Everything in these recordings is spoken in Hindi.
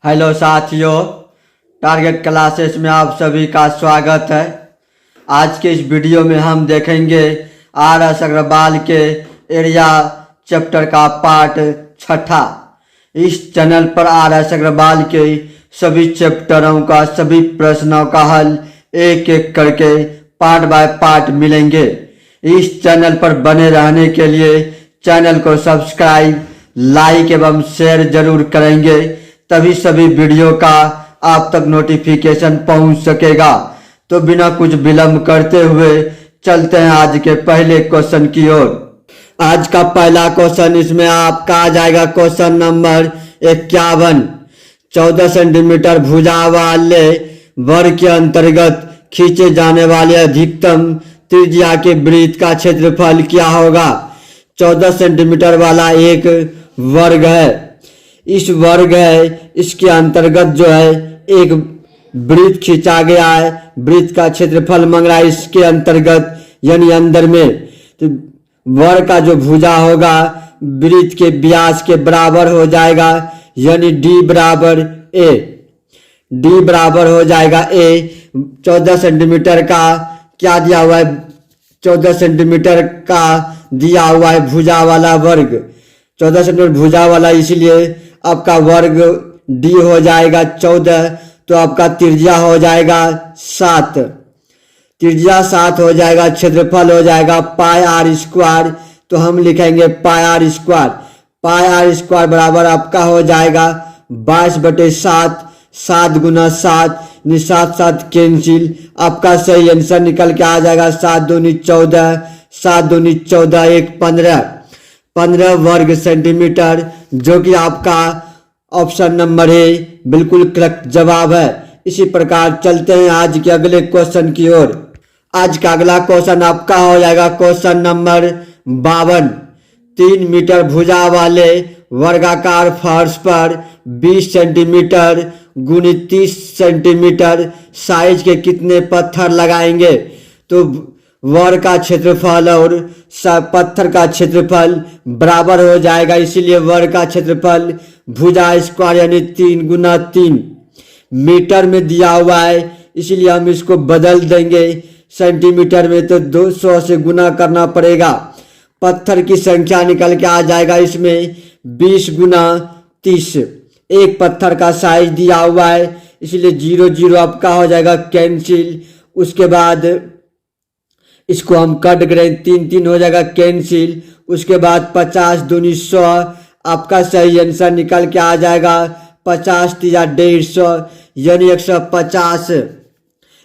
हेलो साथियों, टारगेट क्लासेस में आप सभी का स्वागत है। आज के इस वीडियो में हम देखेंगे आर एस अग्रवाल के एरिया चैप्टर का पार्ट 6। इस चैनल पर आर एस अग्रवाल के सभी चैप्टरों का सभी प्रश्नों का हल एक एक करके पार्ट बाय पार्ट मिलेंगे। इस चैनल पर बने रहने के लिए चैनल को सब्सक्राइब, लाइक एवं शेयर जरूर करेंगे, तभी सभी वीडियो का आप तक नोटिफिकेशन पहुंच सकेगा। तो बिना कुछ विलंब करते हुए चलते हैं आज के पहले क्वेश्चन की ओर। आज का पहला क्वेश्चन इसमें आपका आ जाएगा क्वेश्चन नंबर 51। 14 सेंटीमीटर भुजा वाले वर्ग के अंतर्गत खींचे जाने वाले अधिकतम त्रिज्या के वृत्त का क्षेत्रफल क्या होगा। 14 सेंटीमीटर वाला एक वर्ग है, इस वर्ग है, इसके अंतर्गत जो है एक वृत्त खींचा गया है। वृत्त का क्षेत्रफल मांग रहा है इसके अंतर्गत यानी अंदर में। तो वर्ग का जो भुजा होगा वृत्त के व्यास के बराबर हो जाएगा, यानी डी बराबर ए। डी बराबर हो जाएगा ए। 14 सेंटीमीटर का क्या दिया हुआ है, 14 सेंटीमीटर का दिया हुआ है भुजा वाला वर्ग। 14 सेंटीमीटर भुजा वाला, इसलिए आपका वर्ग डी हो जाएगा 14। तो आपका त्रिज्या हो जाएगा 7। त्रिज्या 7 हो जाएगा। क्षेत्रफल हो जाएगा पाई आर स्क्वायर। तो हम लिखेंगे pi r square. Pi r square बराबर आपका हो जाएगा 22/7। 7 गुना 7 यानी 7 7 कैंसिल। आपका सही आंसर निकल के आ जाएगा 7 दूनी 14। 7 दूनी 14 1 15 वर्ग सेंटीमीटर, जो कि आपका ऑप्शन नंबर ए बिल्कुल करेक्ट जवाब है। इसी प्रकार चलते हैं आज के अगले क्वेश्चन की ओर। आज का अगला क्वेश्चन आपका हो जाएगा क्वेश्चन नंबर 52। 3 मीटर भुजा वाले वर्गाकार फर्श पर 20 सेंटीमीटर गुणित 30 सेंटीमीटर साइज के कितने पत्थर लगाएंगे। तो वर्ग का क्षेत्रफल और पत्थर का क्षेत्रफल बराबर हो जाएगा, इसीलिए वर्ग का क्षेत्रफल भुजा स्क्वायर यानी 3 गुना 3 मीटर में दिया हुआ है, इसलिए हम इसको बदल देंगे सेंटीमीटर में। तो 200 से गुना करना पड़ेगा। पत्थर की संख्या निकल के आ जाएगा इसमें 20 गुना 30। एक पत्थर का साइज दिया हुआ है, इसलिए 0 0 आपका हो जाएगा कैंसिल। उसके बाद इसको हम कट करें, 3 3 हो जाएगा कैंसिल। उसके बाद 50 दूनी 100 आपका सही आंसर निकल के आ जाएगा 50 3 150 यानी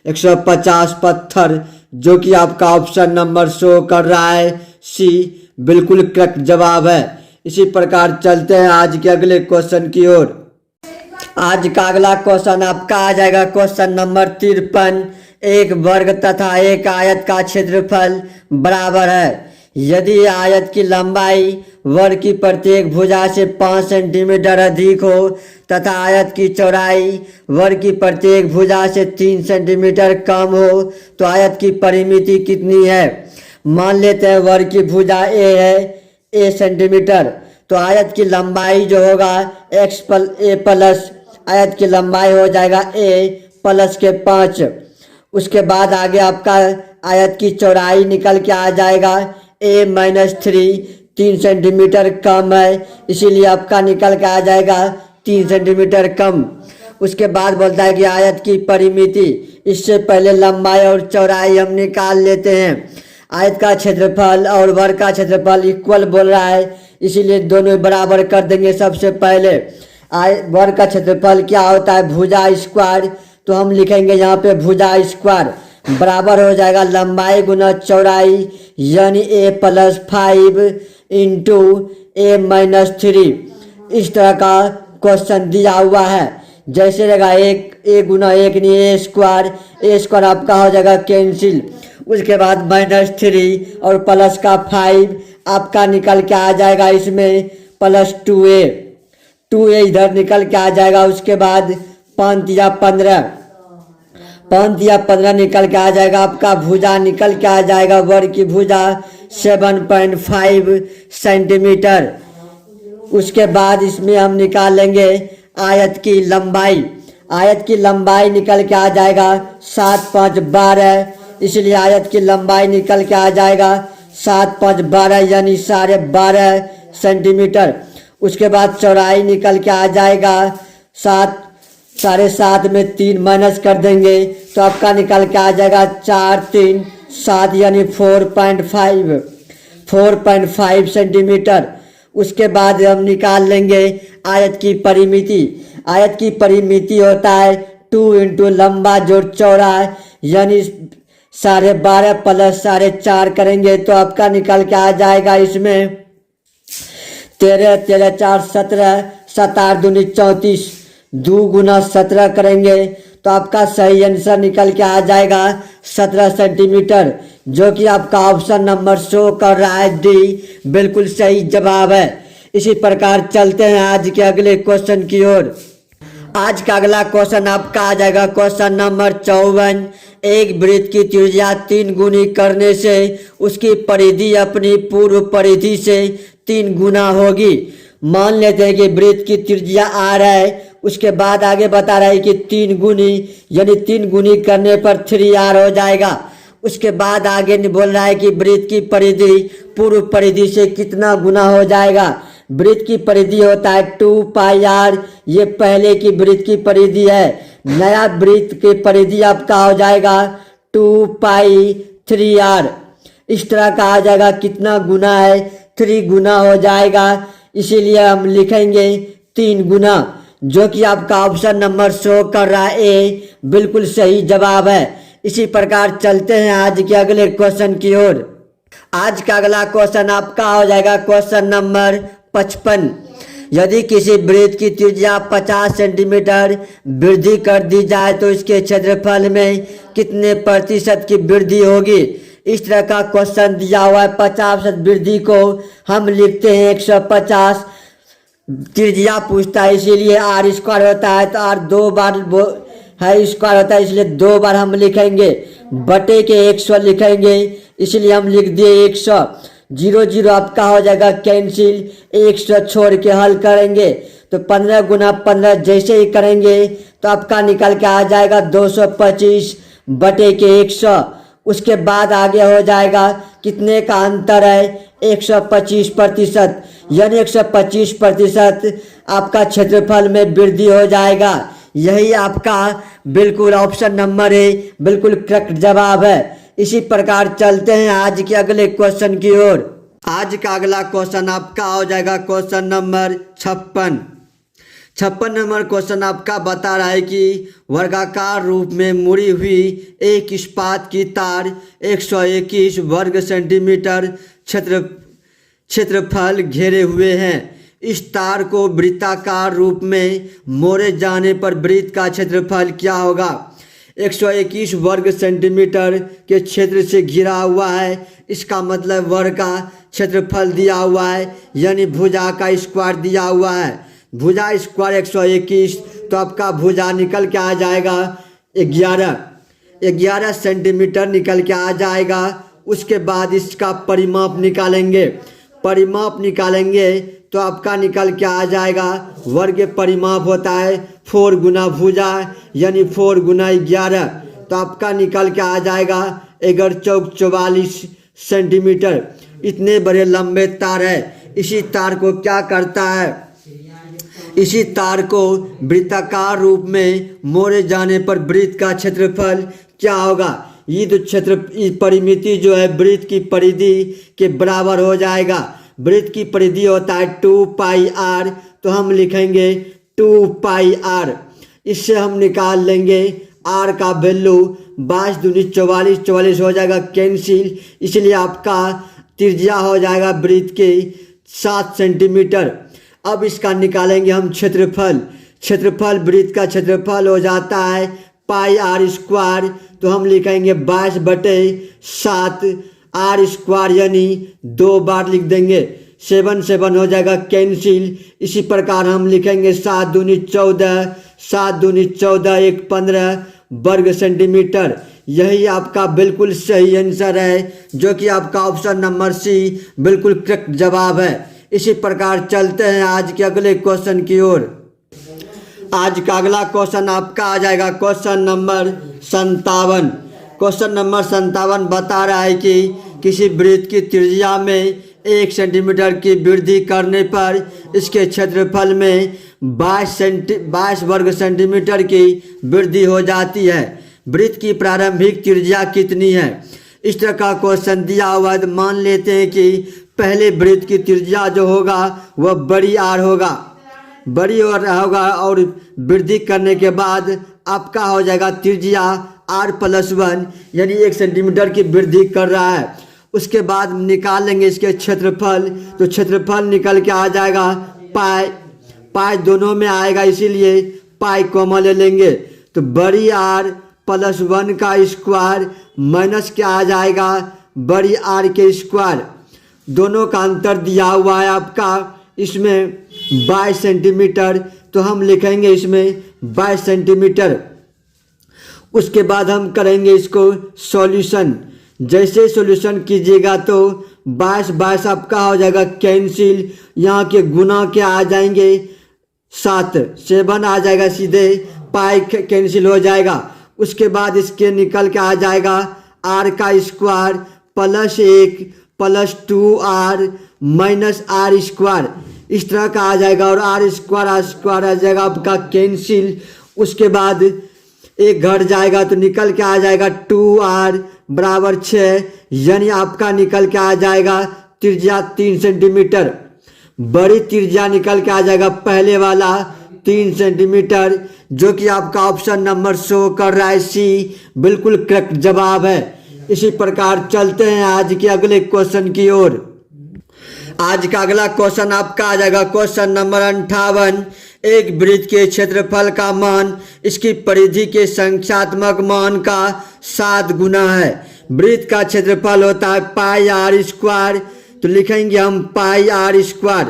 150 पत्थर, जो कि आपका ऑप्शन नंबर शो कर रहा है सी बिल्कुल करेक्ट जवाब है। इसी प्रकार चलते हैं आज के अगले क्वेश्चन की ओर। आज का अगला क्वेश्चन आपका आ जाएगा क्वेश्चन नंबर 53। एक वर्ग तथा एक आयत का क्षेत्रफल बराबर है। यदि आयत की लंबाई वर्ग की प्रत्येक भुजा से 5 सेंटीमीटर अधिक हो तथा आयत की चौड़ाई वर्ग की प्रत्येक भुजा से 3 सेंटीमीटर कम हो, तो आयत की परिमिति कितनी है। मान लेते हैं वर्ग की भुजा ए है, ए सेंटीमीटर। तो आयत की लंबाई जो होगा ए प्लस आयत की लंबाई हो जाएगा ए प्लस के 5। उसके बाद आगे आपका आयत की चौड़ाई निकल के आ जाएगा a - 3 सेंटीमीटर कम है, इसीलिए आपका निकल के आ जाएगा 3 सेंटीमीटर कम। उसके बाद बोलता है कि आयत की परिमिति, इससे पहले लंबाई और चौड़ाई हम निकाल लेते हैं। आयत का क्षेत्रफल और वर्ग का क्षेत्रफल इक्वल बोल रहा है, इसीलिए दोनों बराबर कर देंगे। सबसे पहले वर्ग का क्षेत्रफल क्या होता है, भुजा स्क्वायर। तो हम लिखेंगे यहाँ पे भुजा स्क्वायर बराबर हो जाएगा लंबाई गुना चौड़ाई, यानी a + 5 इंटू a - 3। इस तरह का क्वेश्चन दिया हुआ है। जैसे रहेगा a गुना 1 नहीं a स्क्वायर आपका हो जाएगा कैंसिल। उसके बाद -3 और प्लस का 5 आपका निकल के आ जाएगा इसमें प्लस 2a इधर निकल के आ जाएगा। उसके बाद 5 या 15 निकल के आ जाएगा। आपका भुजा निकल के आ जाएगा, वर्ग की भुजा 7.5 सेंटीमीटर। उसके बाद इसमें हम निकालेंगे आयत की लंबाई। आयत की लंबाई निकल के आ जाएगा 7 5 12, इसलिए आयत की लंबाई निकल के आ जाएगा 7 5 12 यानी 12.5 सेंटीमीटर। उसके बाद चौड़ाई निकल के आ जाएगा 7 7.5 में 3 माइनस कर देंगे तो आपका निकल के आ जाएगा 4 3 7 यानी 4.5 सेंटीमीटर। उसके बाद हम निकाल लेंगे आयत की परिमिति। आयत की परिमिति होता है 2 इंटू लंबा जोड़ चौड़ा यानी 12.5 प्लस 4.5 करेंगे तो आपका निकल के आ जाएगा इसमें 13 13 4 17 7 8 दूनी 34, 2 गुना 17 करेंगे तो आपका सही आंसर निकल के आ जाएगा 17 सेंटीमीटर, जो कि आपका ऑप्शन नंबर शो कर रहा है डी बिल्कुल सही जवाब है। इसी प्रकार चलते हैं आज के अगले क्वेश्चन की ओर। आज का अगला क्वेश्चन आपका आ जाएगा क्वेश्चन नंबर 54। एक वृत्त की त्रिज्या 3 गुनी करने से उसकी परिधि अपनी पूर्व परिधि से 3 गुना होगी। मान लेते हैं कि वृत्त की त्रिज्या r है, उसके बाद आगे बता रहा है कि 3 गुनी यानी 3 गुनी करने पर 3r हो जाएगा। उसके बाद आगे बोल रहा है कि वृत्त की परिधि पूर्व परिधि से कितना गुना हो जाएगा। वृत्त की परिधि होता है 2 पाई r, ये पहले की वृत्त की परिधि है। नया वृत्त की परिधि आपका हो जाएगा 2 पाई 3r। इस तरह का आ जाएगा, कितना गुना है 3 गुना हो जाएगा, इसीलिए हम लिखेंगे 3 गुना, जो कि आपका ऑप्शन नंबर शो कर रहा है ए बिल्कुल सही जवाब है। इसी प्रकार चलते हैं आज के अगले क्वेश्चन की ओर। आज का अगला क्वेश्चन आपका हो जाएगा क्वेश्चन नंबर 55। यदि किसी वृत्त की त्रिज्या 50 सेंटीमीटर वृद्धि कर दी जाए तो इसके क्षेत्रफल में कितने प्रतिशत की वृद्धि होगी। इस तरह का क्वेश्चन दिया हुआ है। 50% वृद्धि को हम लिखते हैं 150, त्रिज्या पूछता है इसीलिए r स्क्वायर होता है तो r 2 बार है स्क्वायर होता है, इसलिए 2 बार हम लिखेंगे, बटे के 100 लिखेंगे, इसलिए हम लिख दिए 100। 0 0 आपका हो जाएगा कैंसिल, 100 छोड़ के हल करेंगे तो 15 गुना 15 जैसे ही करेंगे तो आपका निकल के आ जाएगा 225 बटे के 100। उसके बाद आगे हो जाएगा कितने का अंतर है 125%, यानी 125% आपका क्षेत्रफल में वृद्धि हो जाएगा। यही आपका बिल्कुल ऑप्शन नंबर ए बिल्कुल करेक्ट जवाब है। इसी प्रकार चलते हैं आज के अगले क्वेश्चन की ओर। आज का अगला क्वेश्चन आपका हो जाएगा क्वेश्चन नंबर 56। 56 नंबर क्वेश्चन आपका बता रहा है कि वर्गाकार रूप में मुड़ी हुई एक इस्पात की तार 121 वर्ग सेंटीमीटर क्षेत्रफल घेरे हुए हैं। इस तार को वृत्ताकार रूप में मोड़े जाने पर वृत्त का क्षेत्रफल क्या होगा। 121 वर्ग सेंटीमीटर के क्षेत्र से घिरा हुआ है, इसका मतलब वर्ग का क्षेत्रफल दिया हुआ है, यानी भुजा का स्क्वायर दिया हुआ है। भुजा स्क्वायर 121 तो आपका भुजा निकल के आ जाएगा 11 सेंटीमीटर निकल के आ जाएगा। उसके बाद इसका परिमाप निकालेंगे, परिमाप निकालेंगे तो आपका निकल के आ जाएगा, वर्ग परिमाप होता है 4 गुना भुजा यानी 4 गुना 11, तो आपका निकल के आ जाएगा 11 चौक 44 सेंटीमीटर। इतने बड़े लंबे तार है। इसी तार को क्या करता है, इसी तार को वृत्ताकार रूप में मोड़े जाने पर वृत्त का क्षेत्रफल क्या होगा। ये तो क्षेत्र परिमिति जो है वृत्त की परिधि के बराबर हो जाएगा। वृत्त की परिधि होता है 2 पाई r, तो हम लिखेंगे 2 पाई r। इससे हम निकाल लेंगे r का वैल्यू 22 दूनी 44, 44 हो जाएगा कैंसिल, इसलिए आपका त्रिज्या हो जाएगा वृत्त के 7 सेंटीमीटर। अब इसका निकालेंगे हम क्षेत्रफल। क्षेत्रफल वृत्त का क्षेत्रफल हो जाता है पाई r स्क्वायर, तो हम लिखेंगे 22 बटे 7 r स्क्वायर यानी 2 बार लिख देंगे, 7 7 हो जाएगा कैंसिल। इसी प्रकार हम लिखेंगे 7 दूनी 14, 7 दूनी 14 1 15 वर्ग सेंटीमीटर। यही आपका बिल्कुल सही आंसर है, जो कि आपका ऑप्शन नंबर सी बिल्कुल करेक्ट जवाब है। इसी प्रकार चलते हैं आज के अगले क्वेश्चन की ओर। आज का अगला क्वेश्चन आपका आ जाएगा क्वेश्चन नंबर 57। क्वेश्चन नंबर 57 बता रहा है कि किसी वृत्त की त्रिज्या में 1 सेंटीमीटर की वृद्धि करने पर इसके क्षेत्रफल में 22 वर्ग सेंटीमीटर की वृद्धि हो जाती है। वृत्त की प्रारंभिक त्रिज्या कितनी है? इस तरह का क्वेश्चन दिया हुआ है। तो मान लेते हैं कि पहले वृत्त की त्रिज्या जो होगा वह बड़ी आर होगा, बड़ी आर होगा, और वृद्धि करने के बाद आपका हो जाएगा त्रिज्या r+1 यानी 1 सेंटीमीटर की वृद्धि कर रहा है। उसके बाद निकाल लेंगे इसके क्षेत्रफल, तो क्षेत्रफल निकल के आ जाएगा पाई दोनों में आएगा, इसीलिए पाई कॉमन ले लेंगे। तो बड़ी r+1 का स्क्वायर माइनस क्या आ जाएगा, बड़ी आर के स्क्वायर। दोनों का अंतर दिया हुआ है आपका इसमें 22 सेंटीमीटर, तो हम लिखेंगे इसमें 22 सेंटीमीटर। उसके बाद हम करेंगे इसको सॉल्यूशन। जैसे सॉल्यूशन कीजिएगा तो 22 आपका हो जाएगा कैंसिल, यहाँ के गुना के आ जाएंगे 7 आ जाएगा, सीधे पाई कैंसिल हो जाएगा। उसके बाद इसके निकल के आ जाएगा r का स्क्वायर +1 +2r -r स्क्वायर, इस तरह का आ जाएगा। और r स्क्वायर आ जाएगा आपका कैंसिल। उसके बाद एक घट जाएगा तो निकल के आ जाएगा 2r बराबर 6, यानी आपका निकल के आ जाएगा त्रिज्या 3 सेंटीमीटर। बड़ी त्रिज्या निकल के आ जाएगा पहले वाला 3 सेंटीमीटर, जो कि आपका ऑप्शन नंबर शो कर रहा है सी बिल्कुल करेक्ट जवाब है। इसी प्रकार चलते हैं आज के अगले क्वेश्चन की ओर। आज का अगला क्वेश्चन आपका आ जाएगा क्वेश्चन नंबर 58। एक वृत्त के क्षेत्रफल का मान इसकी परिधि के संख्यात्मक मान का 7 गुना है। वृत्त का क्षेत्रफल होता है πr², तो लिखेंगे हम πr²।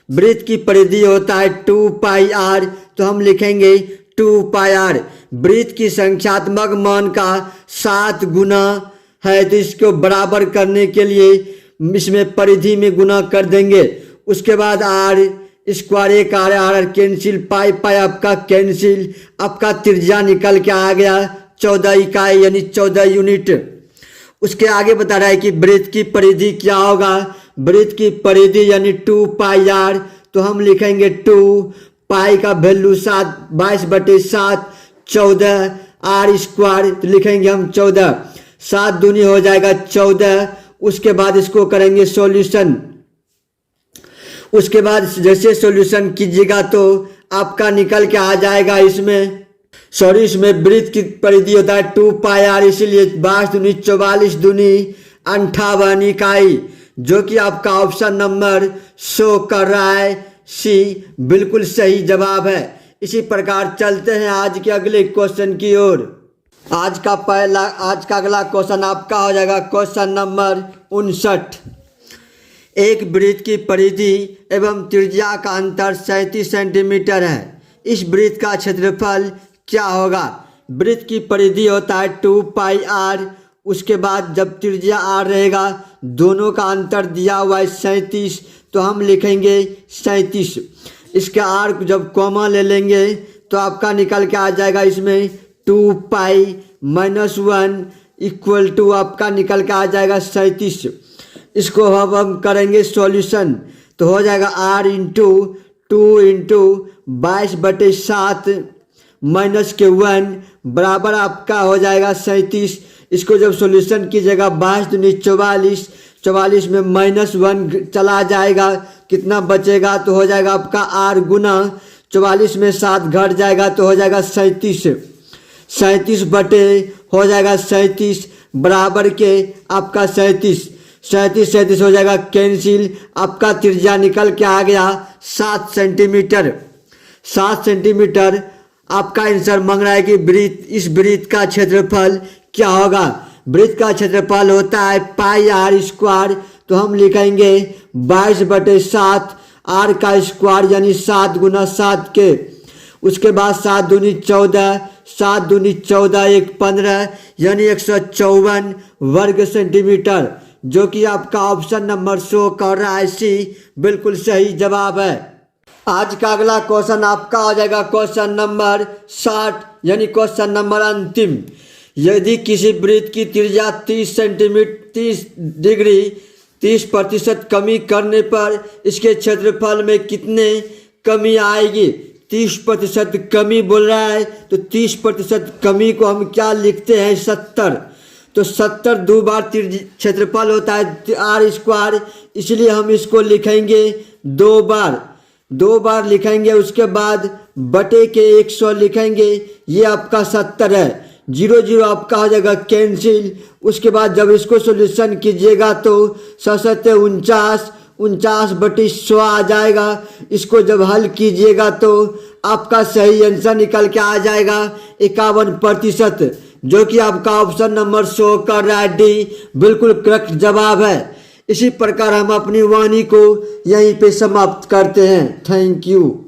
वृत्त की परिधि होता है 2πr, तो हम लिखेंगे 2πr। वृत्त की संख्यात्मक मान का 7 गुना है, तो इसको बराबर करने के लिए इसमें परिधि में गुना कर देंगे। उसके बाद r² एक r कैंसिल, पाई आपका कैंसिल, आपका त्रिज्या निकल के आ गया 14 इकाई यानी 14 यूनिट। उसके आगे बता रहा है कि वृत्त की परिधि क्या होगा। वृत्त की परिधि यानी 2πr, तो हम लिखेंगे 2 पाई का वैल्यू 22/7 14 r², तो लिखेंगे हम 14। 7 दूनी हो जाएगा 14। उसके बाद इसको करेंगे सॉल्यूशन। उसके बाद जैसे सॉल्यूशन कीजिएगा तो आपका निकल के आ जाएगा इसमें वृत्त की परिधि होता है 2πr, इसीलिए 22 दूनी 44 दूनी 58 इकाई, जो कि आपका ऑप्शन नंबर शो कर रहा है सी बिल्कुल सही जवाब है। इसी प्रकार चलते हैं आज के अगले क्वेश्चन की ओर। आज का अगला क्वेश्चन आपका हो जाएगा क्वेश्चन नंबर 59। एक वृत्त की परिधि एवं त्रिज्या का अंतर 37 सेंटीमीटर है। इस वृत्त का क्षेत्रफल क्या होगा? वृत्त की परिधि होता है 2πr, उसके बाद जब त्रिज्या r रहेगा, दोनों का अंतर दिया हुआ है 37, तो हम लिखेंगे 37। इसका r जब कॉमा ले लेंगे तो आपका निकल के आ जाएगा इसमें 2π -1 इक्वल टू आपका निकल के आ जाएगा 37। इसको अब हम करेंगे सॉल्यूशन, तो हो जाएगा r × 2 × 22/7 -1 बराबर आपका हो जाएगा 37। इसको जब सॉल्यूशन कीजिएगा 22 दूनी 44, 44 में -1 चला जाएगा, कितना बचेगा, तो हो जाएगा आपका r गुना 44 में 7 घट जाएगा, तो हो जाएगा 37। 37 बटे हो जाएगा 37 बराबर के आपका 37 हो जाएगा कैंसिल। आपका त्रिज्या निकल के आ गया 7 सेंटीमीटर। 7 सेंटीमीटर आपका आंसर मांग रहा है कि इस वृत्त का क्षेत्रफल क्या होगा। वृत्त का क्षेत्रफल होता है πr², तो हम लिखेंगे 22/7 r का स्क्वायर यानी 7 गुना 7 के। उसके बाद 7 दूनी 14, 7 दूनी 14 1 15 यानी 154 वर्ग सेंटीमीटर, जो कि आपका ऑप्शन नंबर शो कर रहा है सी बिल्कुल सही जवाब है। आज का अगला क्वेश्चन आपका हो जाएगा क्वेश्चन नंबर 60 यानी क्वेश्चन नंबर अंतिम। यदि किसी वृत्त की त्रिज्या 30 सेंटीमीटर 30 डिग्री 30% कमी करने पर इसके क्षेत्रफल में कितने कमी आएगी। 30% कमी बोल रहा है तो 30% कमी को हम क्या लिखते हैं 70। तो 70 दो बार क्षेत्रफल होता है आर स्क्वायर, इसलिए हम इसको लिखेंगे दो बार लिखेंगे। उसके बाद बटे के 100 लिखेंगे, ये आपका 70 है। 0 आपका हो जाएगा कैंसिल। उसके बाद जब इसको सॉल्यूशन कीजिएगा तो 49 बटे 100 आ जाएगा। इसको जब हल कीजिएगा तो आपका सही आंसर निकल के आ जाएगा 51%, जो कि आपका ऑप्शन नंबर शो कर रहा है डी बिल्कुल करेक्ट जवाब है। इसी प्रकार हम अपनी वाणी को यहीं पे समाप्त करते हैं। Thank you.